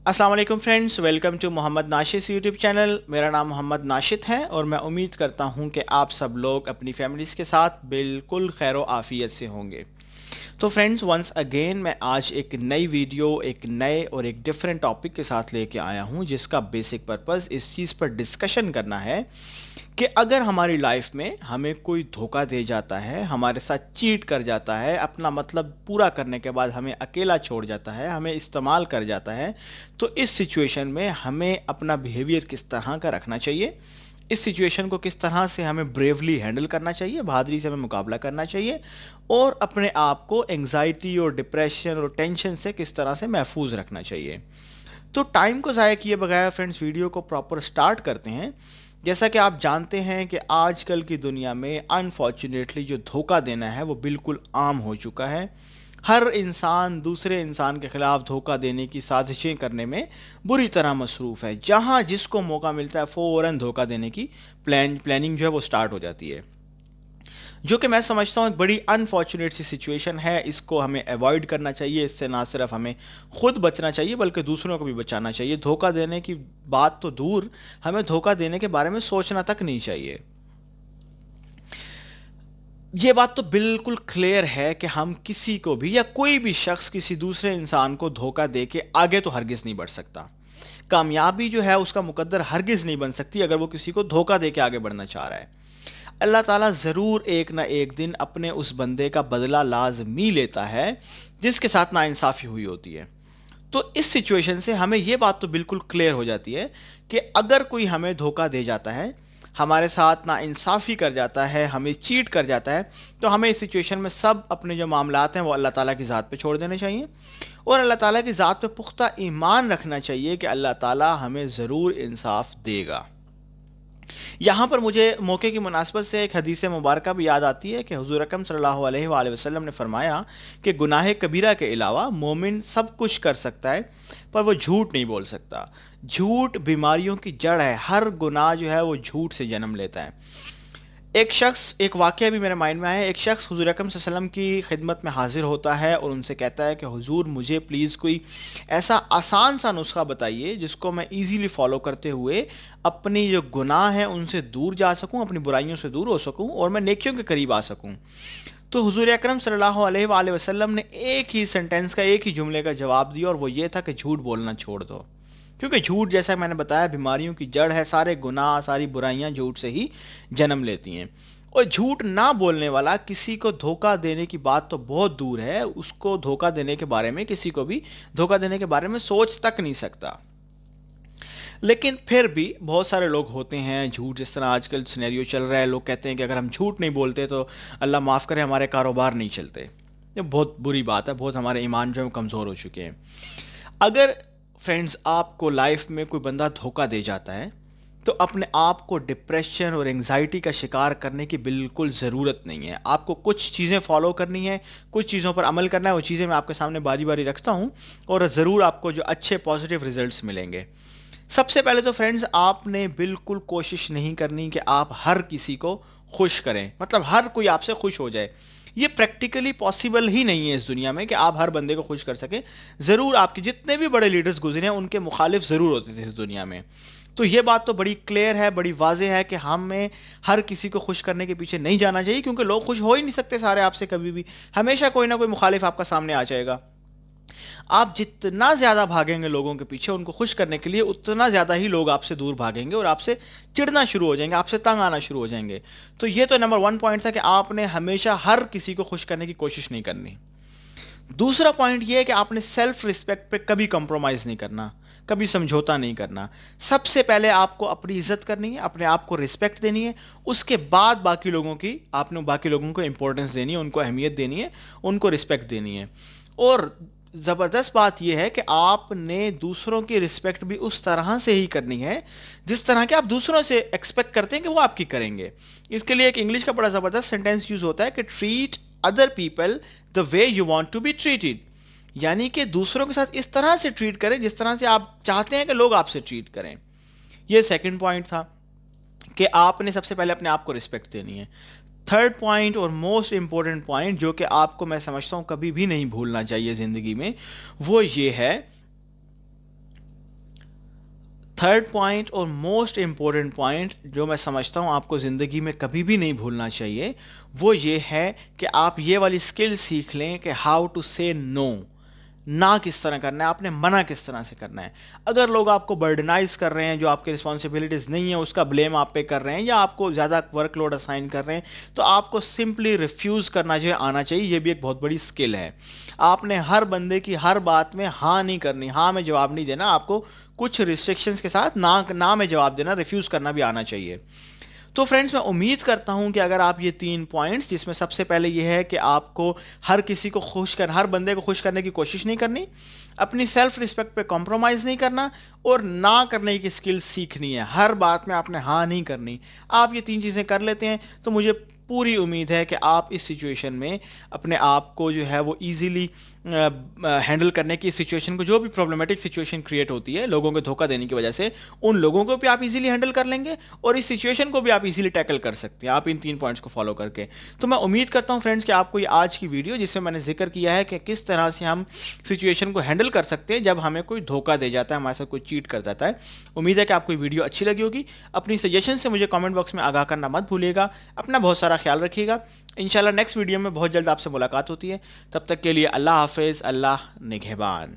अस्सलाम वालेकुम friends, welcome to Mohammad Nashid YouTube channel. मेरा नाम मोहम्मद नाशिद है और मैं उम्मीद करता हूं कि आप सब लोग अपनी फैमिलीज़ के साथ बिल्कुल खैर आफ़ियत से होंगे। तो फ्रेंड्स, वंस अगेन मैं आज एक नई वीडियो, एक नए और एक डिफरेंट टॉपिक के साथ लेके आया हूं, जिसका बेसिक पर्पस इस चीज़ पर डिस्कशन करना है कि अगर हमारी लाइफ में हमें कोई धोखा दे जाता है, हमारे साथ चीट कर जाता है, अपना मतलब पूरा करने के बाद हमें अकेला छोड़ जाता है, हमें इस्तेमाल कर जाता है, तो इस सिचुएशन में हमें अपना बिहेवियर किस तरह का रखना चाहिए, इस सिचुएशन को किस तरह से हमें ब्रेवली हैंडल करना चाहिए, बहादुरी से हमें मुकाबला करना चाहिए, और अपने आप को एंग्जाइटी और डिप्रेशन और टेंशन से किस तरह से महफूज रखना चाहिए। तो टाइम को ज़ाया किए बगैर फ्रेंड्स, वीडियो को प्रॉपर स्टार्ट करते हैं। जैसा कि आप जानते हैं कि आजकल की दुनिया में अनफॉर्चुनेटली जो धोखा देना है वो बिल्कुल आम हो चुका है। हर इंसान दूसरे इंसान के खिलाफ धोखा देने की साजिशें करने में बुरी तरह मसरूफ़ है। जहां जिसको मौका मिलता है फ़ौरन धोखा देने की प्लानिंग जो है वो स्टार्ट हो जाती है, जो कि मैं समझता हूँ एक बड़ी अनफॉर्चुनेट सी सिचुएशन है। इसको हमें अवॉइड करना चाहिए। इससे ना सिर्फ हमें खुद बचना चाहिए बल्कि दूसरों को भी बचाना चाहिए। धोखा देने की बात तो दूर, हमें धोखा देने के बारे में सोचना तक नहीं चाहिए। ये बात तो बिल्कुल क्लियर है कि हम किसी को भी या कोई भी शख्स किसी दूसरे इंसान को धोखा दे के आगे तो हरगिज नहीं बढ़ सकता। कामयाबी जो है उसका मुकद्दर हरगिज नहीं बन सकती अगर वो किसी को धोखा दे के आगे बढ़ना चाह रहा है। अल्लाह ताला ज़रूर एक ना एक दिन अपने उस बंदे का बदला लाजमी लेता है जिसके साथ नाइंसाफ़ी हुई होती है। तो इस सिचुएशन से हमें ये बात तो बिल्कुल क्लियर हो जाती है कि अगर कोई हमें धोखा दे जाता है, हमारे साथ नाइंसाफ़ी कर जाता है, हमें चीट कर जाता है, तो हमें इस सिचुएशन में सब अपने जो मामलात हैं वो अल्लाह ताला की ज़ात पे छोड़ देने चाहिए और अल्लाह ताला की ज़ात पे पुख्ता ईमान रखना चाहिए कि अल्लाह ताला हमें ज़रूर इंसाफ देगा। यहाँ पर मुझे मौके की मुनासबत से एक हदीस मुबारक भी याद आती है कि हुज़ूर अकरम सल्लल्लाहु अलैहि वसल्लम ने फरमाया कि गुनाह कबीरा के अलावा मोमिन सब कुछ कर सकता है पर वो झूठ नहीं बोल सकता। झूठ बीमारियों की जड़ है। हर गुनाह जो है वो झूठ से जन्म लेता है। एक वाक़या भी मेरे माइंड में आया। एक शख्स हुज़ूर अकरम सल्लल्लाहु अलैहि वसल्लम की खिदमत में हाजिर होता है और उनसे कहता है कि हुज़ूर, मुझे प्लीज़ कोई ऐसा आसान सा नुस्खा बताइए जिसको मैं इजीली फॉलो करते हुए अपनी जो गुनाह है उनसे दूर जा सकूं, अपनी बुराइयों से दूर हो सकूं और मैं नेकियों के करीब आ सकूं। तो हुज़ूर अकरम सल्लल्लाहु अलैहि वसल्लम ने एक ही सेंटेंस का, एक ही जुमले का जवाब दिया और वो ये था कि झूठ बोलना छोड़ दो। क्योंकि झूठ, जैसा मैंने बताया, बीमारियों की जड़ है। सारे गुनाह, सारी बुराइयां झूठ से ही जन्म लेती हैं। और झूठ ना बोलने वाला किसी को धोखा देने की बात तो बहुत दूर है, उसको धोखा देने के बारे में, किसी को भी धोखा देने के बारे में सोच तक नहीं सकता। लेकिन फिर भी बहुत सारे लोग होते हैं, झूठ जिस तरह आजकल सिनेरियो चल रहा है, लोग कहते हैं कि अगर हम झूठ नहीं बोलते तो अल्लाह माफ़ करे हमारे कारोबार नहीं चलते। ये बहुत बुरी बात है। बहुत हमारे ईमान जो है कमज़ोर हो चुके हैं। अगर फ्रेंड्स आपको लाइफ में कोई बंदा धोखा दे जाता है तो अपने आप को डिप्रेशन और एंग्जाइटी का शिकार करने की बिल्कुल ज़रूरत नहीं है। आपको कुछ चीज़ें फॉलो करनी है, कुछ चीज़ों पर अमल करना है। वो चीज़ें मैं आपके सामने बारी बारी रखता हूँ और ज़रूर आपको जो अच्छे पॉजिटिव रिजल्ट्स मिलेंगे। सबसे पहले तो फ्रेंड्स, आपने बिल्कुल कोशिश नहीं करनी कि आप हर किसी को खुश करें, मतलब हर कोई आपसे खुश हो जाए। ये प्रैक्टिकली पॉसिबल ही नहीं है इस दुनिया में कि आप हर बंदे को खुश कर सकें। ज़रूर आपके जितने भी बड़े लीडर्स गुजरे हैं उनके मुखालिफ ज़रूर होते थे इस दुनिया में। तो ये बात तो बड़ी क्लियर है, बड़ी वाज़ेह है कि हमें हर किसी को खुश करने के पीछे नहीं जाना चाहिए, क्योंकि लोग खुश हो ही नहीं सकते सारे आपसे कभी भी। हमेशा कोई ना कोई मुखालिफ आपका सामने आ जाएगा। आप जितना ज़्यादा भागेंगे लोगों के पीछे उनको खुश करने के लिए, उतना ज़्यादा ही लोग आपसे दूर भागेंगे और आपसे चिढ़ना शुरू हो जाएंगे, आपसे तंग आना शुरू हो जाएंगे। तो ये तो नंबर वन पॉइंट था कि आपने हमेशा हर किसी को खुश करने की कोशिश नहीं करनी। दूसरा पॉइंट ये है कि आपने सेल्फ रिस्पेक्ट पे कभी कंप्रोमाइज़ नहीं करना, कभी समझौता नहीं करना। सबसे पहले आपको अपनी इज्जत करनी है, अपने आप को रिस्पेक्ट देनी है। उसके बाद आपने बाकी लोगों को इंपॉर्टेंस देनी है, उनको अहमियत देनी है, उनको रिस्पेक्ट देनी है। और ज़बरदस्त बात यह है कि आपने दूसरों की रिस्पेक्ट भी उस तरह से ही करनी है जिस तरह के आप दूसरों से एक्सपेक्ट करते हैं कि वो आपकी करेंगे। इसके लिए एक इंग्लिश का बड़ा ज़बरदस्त सेंटेंस यूज़ होता है कि treat other people the way you want to be treated. यानी कि दूसरों के साथ इस तरह से ट्रीट करें जिस तरह से आप चाहते हैं कि लोग आपसे ट्रीट करें। ये सेकंड पॉइंट था कि आपने सबसे पहले अपने आप को रिस्पेक्ट देनी है। थर्ड पॉइंट और मोस्ट इंपॉर्टेंट पॉइंट, जो कि आपको मैं समझता हूं कभी भी नहीं भूलना चाहिए ज़िंदगी में, वो ये है थर्ड पॉइंट और मोस्ट इम्पोर्टेंट पॉइंट जो मैं समझता हूँ आपको ज़िंदगी में कभी भी नहीं भूलना चाहिए, वो ये है कि आप ये वाली स्किल सीख लें कि हाउ टू से नो। ना किस तरह करना है, आपने मना किस तरह से करना है। अगर लोग आपको बर्डनाइज कर रहे हैं, जो आपकी रिस्पॉन्सिबिलिटीज़ नहीं है उसका ब्लेम आप पे कर रहे हैं, या आपको ज़्यादा वर्कलोड असाइन कर रहे हैं, तो आपको सिंपली रिफ्यूज़ करना जो है आना चाहिए। ये भी एक बहुत बड़ी स्किल है। आपने हर बंदे की हर बात में हाँ नहीं करनी, हाँ में जवाब नहीं देना, आपको कुछ रिस्ट्रिक्शंस के साथ ना में जवाब देना, रिफ्यूज़ करना भी आना चाहिए। तो फ्रेंड्स, मैं उम्मीद करता हूं कि अगर आप ये 3 पॉइंट्स, जिसमें सबसे पहले ये है कि आपको हर बंदे को खुश करने की कोशिश नहीं करनी, अपनी सेल्फ रिस्पेक्ट पे कॉम्प्रोमाइज़ नहीं करना, और ना करने की स्किल सीखनी है। हर बात में आपने हाँ नहीं करनी। आप ये 3 चीज़ें कर लेते हैं तो मुझे पूरी उम्मीद है कि आप इस सिचुएशन में अपने आप को जो है वो ईजीली हैंडल करने की, सिचुएशन को, जो भी प्रॉब्लमेटिक सिचुएशन क्रिएट होती है लोगों को धोखा देने की वजह से, उन लोगों को भी आप इजीली हैंडल कर लेंगे और इस सिचुएशन को भी आप इजीली टैकल कर सकते हैं, आप इन 3 पॉइंट्स को फॉलो करके। तो मैं उम्मीद करता हूं फ्रेंड्स कि आपको ये आज की वीडियो, जिसमें मैंने जिक्र किया है कि किस तरह से हम सिचुएशन को हैंडल कर सकते हैं जब हमें कोई धोखा दे जाता है, हमारे साथ कोई चीट कर जाता है, उम्मीद है कि आपको ये वीडियो अच्छी लगी होगी। अपनी सजेशन से मुझे कमेंट बॉक्स में आगाह करना मत भूलिएगा। अपना बहुत सारा ख्याल रखिएगा। इंशाल्लाह नेक्स्ट वीडियो में बहुत जल्द आपसे मुलाकात होती है। तब तक के लिए अल्लाह हाफिज़, अल्लाह निगहबान।